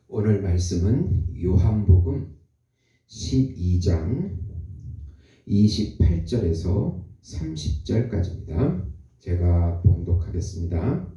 오늘 말씀은 요한복음 12장 28절에서 30절까지입니다. 제가 봉독하겠습니다.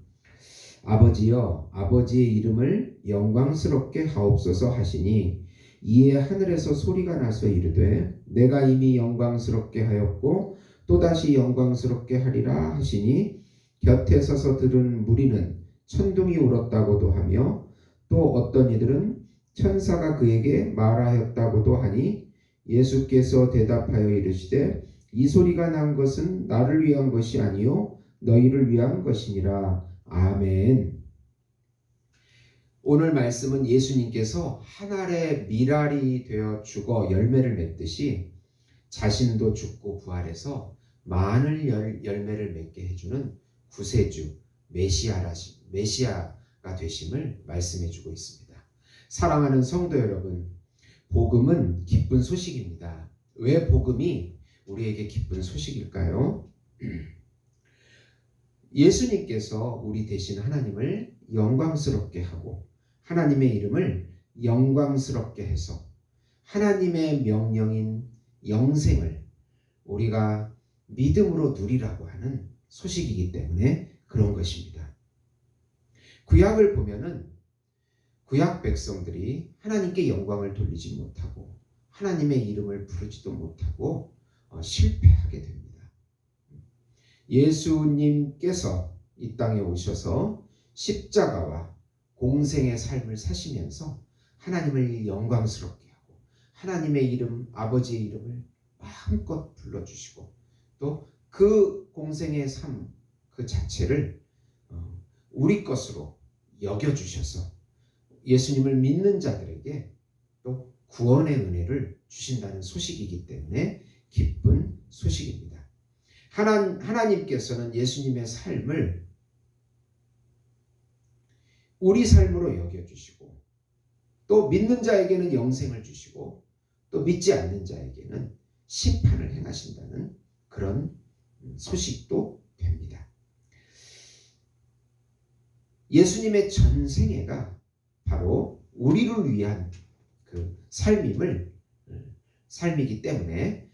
아버지여, 아버지의 이름을 영광스럽게 하옵소서 하시니 이에 하늘에서 소리가 나서 이르되 내가 이미 영광스럽게 하였고 또다시 영광스럽게 하리라 하시니 곁에 서서 들은 무리는 천둥이 울었다고도 하며 또 어떤 이들은 천사가 그에게 말하였다고도 하니 예수께서 대답하여 이르시되 이 소리가 난 것은 나를 위한 것이 아니요 너희를 위한 것이니라. 아멘. 오늘 말씀은 예수님께서 한 알의 밀알이 되어 죽어 열매를 맺듯이 자신도 죽고 부활해서 많은 열매를 맺게 해주는 구세주 메시아가 되심을 말씀해 주고 있습니다. 사랑하는 성도 여러분, 복음은 기쁜 소식입니다. 왜 복음이 우리에게 기쁜 소식일까요? 예수님께서 우리 대신 하나님을 영광스럽게 하고 하나님의 이름을 영광스럽게 해서 하나님의 명령인 영생을 우리가 믿음으로 누리라고 하는 소식이기 때문에 그런 것입니다. 구약을 보면은 구약 백성들이 하나님께 영광을 돌리지 못하고 하나님의 이름을 부르지도 못하고 실패하게 됩니다. 예수님께서 이 땅에 오셔서 십자가와 공생의 삶을 사시면서 하나님을 영광스럽게 하고 하나님의 이름, 아버지의 이름을 마음껏 불러주시고 또 그 공생의 삶 그 자체를 우리 것으로 여겨주셔서 예수님을 믿는 자들에게 또 구원의 은혜를 주신다는 소식이기 때문에 기쁜 소식입니다. 하나님께서는 예수님의 삶을 우리 삶으로 여겨주시고 또 믿는 자에게는 영생을 주시고 또 믿지 않는 자에게는 심판을 행하신다는 그런 소식도 됩니다. 예수님의 전생애가 바로 우리를 위한 그 삶이기 때문에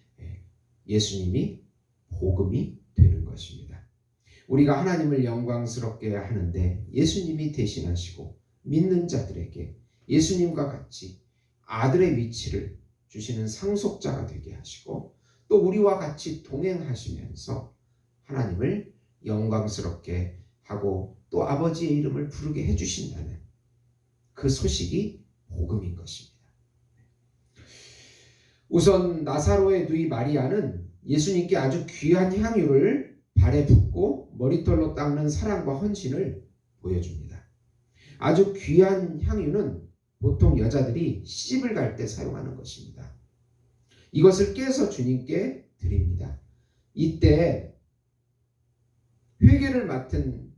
예수님이 복음이 되는 것입니다. 우리가 하나님을 영광스럽게 하는데 예수님이 대신하시고 믿는 자들에게 예수님과 같이 아들의 위치를 주시는 상속자가 되게 하시고 또 우리와 같이 동행하시면서 하나님을 영광스럽게 하고 또 아버지의 이름을 부르게 해주신다는 그 소식이 복음인 것입니다. 우선 나사로의 누이 마리아는 예수님께 아주 귀한 향유를 발에 붓고 머리털로 닦는 사랑과 헌신을 보여줍니다. 아주 귀한 향유는 보통 여자들이 시집을 갈 때 사용하는 것입니다. 이것을 깨서 주님께 드립니다. 이때 회개를 맡은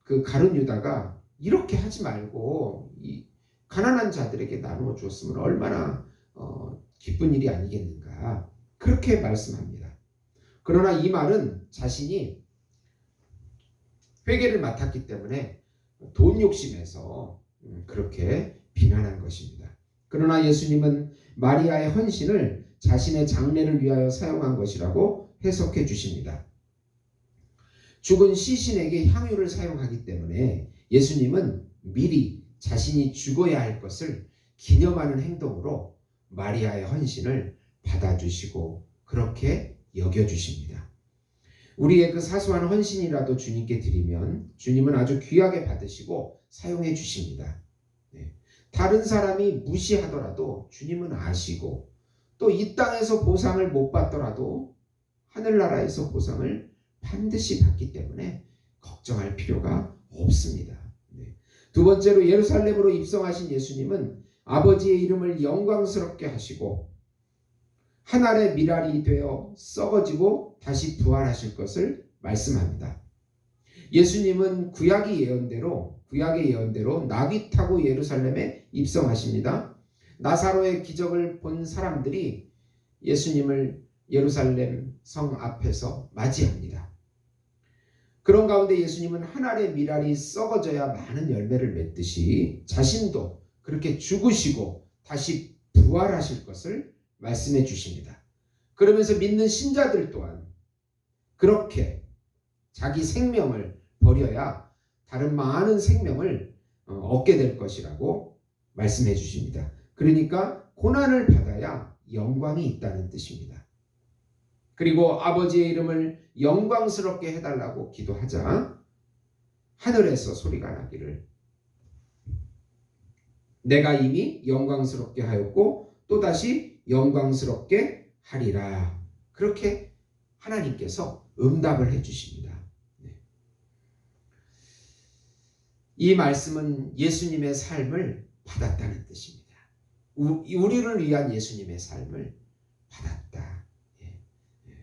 그 가룟 유다가 이렇게 하지 말고 이 가난한 자들에게 나누어 주었으면 얼마나 기쁜 일이 아니겠는가 그렇게 말씀합니다. 그러나 이 말은 자신이 회개를 맡았기 때문에 돈 욕심에서 그렇게 비난한 것입니다. 그러나 예수님은 마리아의 헌신을 자신의 장래를 위하여 사용한 것이라고 해석해 주십니다. 죽은 시신에게 향유를 사용하기 때문에 예수님은 미리 자신이 죽어야 할 것을 기념하는 행동으로 마리아의 헌신을 받아주시고 그렇게 여겨주십니다. 우리의 그 사소한 헌신이라도 주님께 드리면 주님은 아주 귀하게 받으시고 사용해 주십니다. 다른 사람이 무시하더라도 주님은 아시고 또 이 땅에서 보상을 못 받더라도 하늘나라에서 보상을 반드시 받기 때문에 걱정할 필요가 없습니다. 두 번째로 예루살렘으로 입성하신 예수님은 아버지의 이름을 영광스럽게 하시고 한 알의 밀알이 되어 썩어지고 다시 부활하실 것을 말씀합니다. 예수님은 구약의 예언대로 나귀 타고 예루살렘에 입성하십니다. 나사로의 기적을 본 사람들이 예수님을 예루살렘 성 앞에서 맞이합니다. 그런 가운데 예수님은 한 알의 밀알이 썩어져야 많은 열매를 맺듯이 자신도 그렇게 죽으시고 다시 부활하실 것을 말씀해 주십니다. 그러면서 믿는 신자들 또한 그렇게 자기 생명을 버려야 다른 많은 생명을 얻게 될 것이라고 말씀해 주십니다. 그러니까 고난을 받아야 영광이 있다는 뜻입니다. 그리고 아버지의 이름을 영광스럽게 해달라고 기도하자 하늘에서 소리가 나기를 내가 이미 영광스럽게 하였고 또다시 영광스럽게 하리라. 그렇게 하나님께서 응답을 해주십니다. 이 말씀은 예수님의 삶을 받았다는 뜻입니다. 우리를 위한 예수님의 삶을 받았다.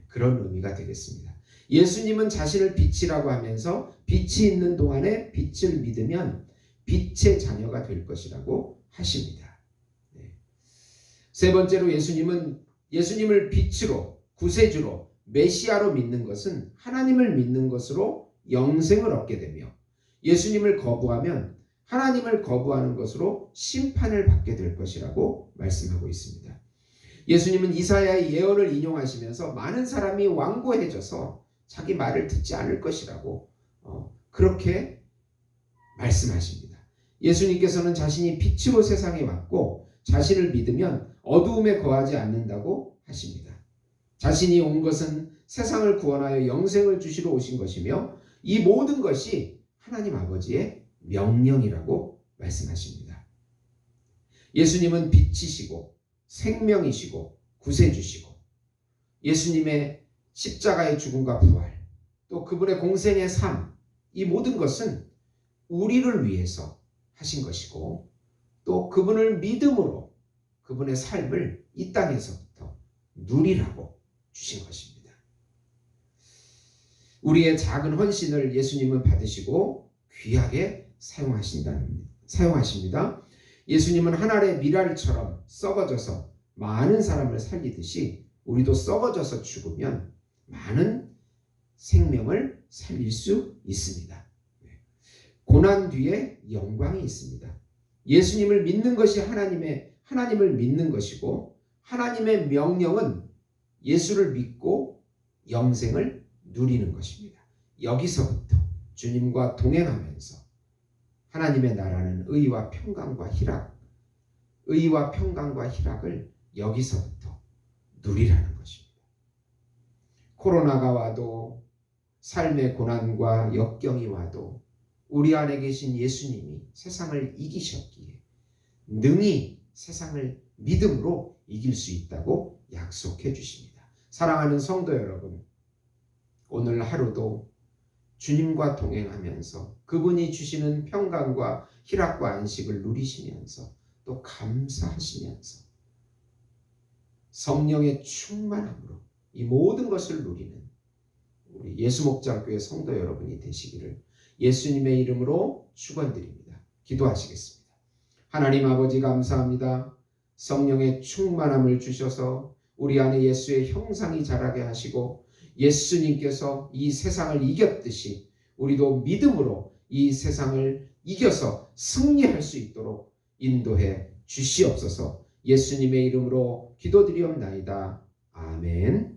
그런 의미가 되겠습니다. 예수님은 자신을 빛이라고 하면서 빛이 있는 동안에 빛을 믿으면 빛의 자녀가 될 것이라고 하십니다. 세 번째로 예수님을 빛으로, 구세주로, 메시아로 믿는 것은 하나님을 믿는 것으로 영생을 얻게 되며 예수님을 거부하면 하나님을 거부하는 것으로 심판을 받게 될 것이라고 말씀하고 있습니다. 예수님은 이사야의 예언을 인용하시면서 많은 사람이 완고해져서 자기 말을 듣지 않을 것이라고 그렇게 말씀하십니다. 예수님께서는 자신이 빛으로 세상에 왔고 자신을 믿으면 어두움에 거하지 않는다고 하십니다. 자신이 온 것은 세상을 구원하여 영생을 주시러 오신 것이며 이 모든 것이 하나님 아버지의 명령이라고 말씀하십니다. 예수님은 빛이시고 생명이시고 구세주시고 예수님의 십자가의 죽음과 부활 또 그분의 공생의 삶 이 모든 것은 우리를 위해서 하신 것이고 또 그분을 믿음으로 그분의 삶을 이 땅에서부터 누리라고 주신 것입니다. 우리의 작은 헌신을 예수님은 받으시고 귀하게 사용하십니다. 예수님은 한 알의 밀알처럼 썩어져서 많은 사람을 살리듯이 우리도 썩어져서 죽으면 많은 생명을 살릴 수 있습니다. 고난 뒤에 영광이 있습니다. 예수님을 믿는 것이 하나님을 믿는 것이고 하나님의 명령은 예수를 믿고 영생을 누리는 것입니다. 여기서부터 주님과 동행하면서 하나님의 나라는 의와 평강과 희락을 여기서부터 누리라는 것입니다. 코로나가 와도 삶의 고난과 역경이 와도 우리 안에 계신 예수님이 세상을 이기셨기에 능히 세상을 믿음으로 이길 수 있다고 약속해 주십니다. 사랑하는 성도 여러분, 오늘 하루도 주님과 동행하면서 그분이 주시는 평강과 희락과 안식을 누리시면서 또 감사하시면서 성령의 충만함으로 이 모든 것을 누리는 우리 예수목장교회 성도 여러분이 되시기를 예수님의 이름으로 축원드립니다. 기도하시겠습니다. 하나님 아버지 감사합니다. 성령의 충만함을 주셔서 우리 안에 예수의 형상이 자라게 하시고 예수님께서 이 세상을 이겼듯이 우리도 믿음으로 이 세상을 이겨서 승리할 수 있도록 인도해 주시옵소서. 예수님의 이름으로 기도드리옵나이다. 아멘.